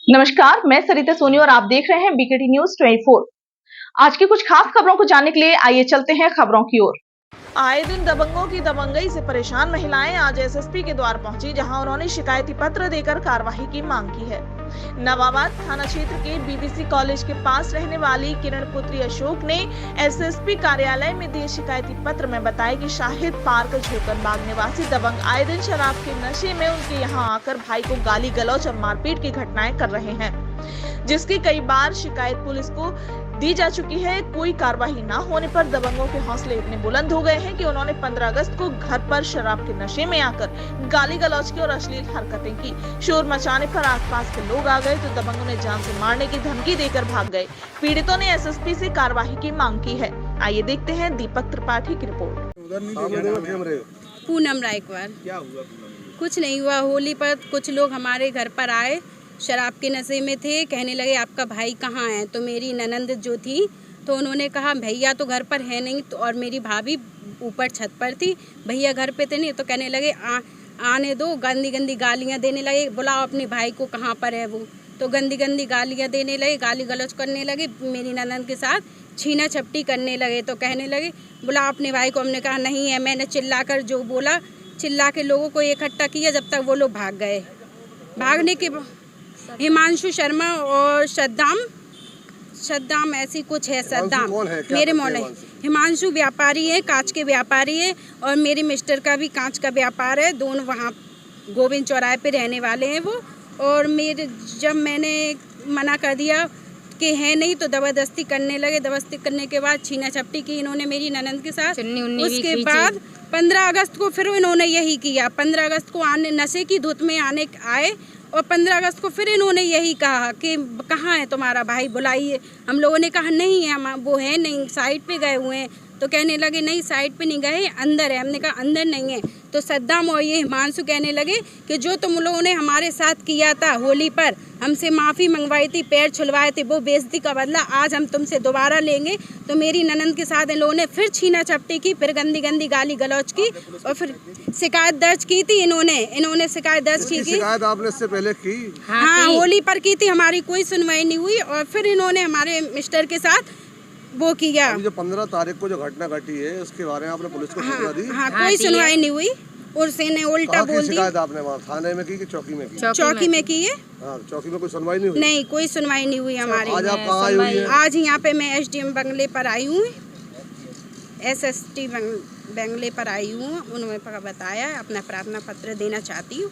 नमस्कार, मैं सरिता सोनी और आप देख रहे हैं बीकेटी न्यूज 24। आज की कुछ खास खबरों को जानने के लिए आइए चलते हैं खबरों की ओर। आए दिन दबंगों की दबंगई से परेशान महिलाएं आज एसएसपी के द्वार पहुंची, जहां उन्होंने शिकायती पत्र देकर कार्रवाई की मांग की है। नवाबाद थाना क्षेत्र के बीबीसी कॉलेज के पास रहने वाली किरण पुत्री अशोक ने एसएसपी कार्यालय में दिए शिकायती पत्र में बताया कि शाहिद पार्क झोकनबाग निवासी दबंग आए दिन शराब के नशे में उनके यहां आकर भाई को गाली गलौज और मारपीट की घटनाएं कर रहे हैं, जिसकी कई बार शिकायत पुलिस को दी जा चुकी है। कोई कार्रवाई न होने पर दबंगों के हौसले इतने बुलंद हो गए हैं कि उन्होंने 15 अगस्त को घर पर शराब के नशे में आकर गाली गलौज की और अश्लील हरकतें की। शोर मचाने पर आसपास के लोग आ गए तो दबंगों ने जान से मारने की धमकी देकर भाग गए। पीड़ितों ने एसएसपी से कार्रवाई की मांग की है। आइए देखते हैं दीपक त्रिपाठी की रिपोर्ट। पूनम रायकवार। क्या हुआ? कुछ नहीं हुआ। होली पर कुछ लोग हमारे घर पर आए, शराब के नशे में थे। कहने लगे आपका भाई कहाँ है? तो मेरी ननंद जो थी तो उन्होंने कहा भैया तो घर पर है नहीं, तो और मेरी भाभी ऊपर छत पर थी, भैया घर पे थे नहीं। तो कहने लगे आने दो, गंदी गंदी गालियाँ देने लगे, बुलाओ अपने भाई को कहाँ पर है वो। तो गंदी गंदी गालियाँ देने लगे, गाली गलौज करने लगे, मेरी ननंद के साथ छीना छपटी करने लगे। तो कहने लगे बुलाओ अपने भाई को। हमने कहा नहीं है। मैंने चिल्लाकर जो बोला, चिल्ला के लोगों को इकट्ठा किया, जब तक वो लोग भाग गए। भागने के हिमांशु शर्मा और सद्दाम ऐसी कुछ है। सद्दाम मेरे मोने। हिमांशु व्यापारी है, कांच के व्यापारी है, और मेरे मिस्टर का भी कांच का व्यापार है। दोनों वहाँ गोविंद चौराहे पे रहने वाले हैं वो। और मेरे जब मैंने मना कर दिया कि है नहीं, तो ज़बरदस्ती करने लगे। ज़बरदस्ती करने के बाद छीना छपटी की इन्होंने मेरी ननंद के साथ। उसके बाद 15 अगस्त को फिर इन्होंने यही किया। 15 अगस्त को आने नशे की धुत में आए, और 15 अगस्त को फिर इन्होंने यही कहा कि कहाँ है तुम्हारा भाई, बुलाइए। हम लोगों ने कहा नहीं है, हम वो है नहीं, साइड पे गए हुए हैं। तो कहने लगे नहीं साइड पे नहीं गए, अंदर है। हमने कहा अंदर नहीं है। तो सद्दाम और ये हिमांशु कहने लगे कि जो तुम लोगों ने हमारे साथ किया था होली पर, हमसे माफ़ी मंगवाई थी, पैर छुलवाए थे, वो बेइज्जती का बदला आज हम तुमसे दोबारा लेंगे। तो मेरी ननंद के साथ इन लोगों ने फिर छीना छपटी की, फिर गंदी गंदी गाली गलौज की, और फिर शिकायत दर्ज की थी। इन्होंने शिकायत दर्ज की। शिकायत आपने इससे पहले की? हाँ, होली पर की थी। हमारी कोई सुनवाई नहीं हुई, और फिर इन्होंने हमारे मिस्टर के साथ वो किया। जो 15 तारीख को जो घटना घटी है, उसके बारे में आपने पुलिस को सूचना दी? हाँ, कोई सुनवाई नहीं हुई। उसने उल्टा बोल दी। शिकायत आपने वहाँ थाने में की कि चौकी में की? चौकी में की है। हाँ, चौकी में कोई सुनवाई नहीं हुई? नहीं, कोई सुनवाई नहीं हुई हमारी। आज आप कहाँ आई हुई हैं? आज यहाँ पे मैं एसडीएम बंगले पर आई हूँ, एसएसटी बंगले पर आई हूँ। उन्होंने बताया अपना प्रार्थना पत्र देना चाहती हूँ।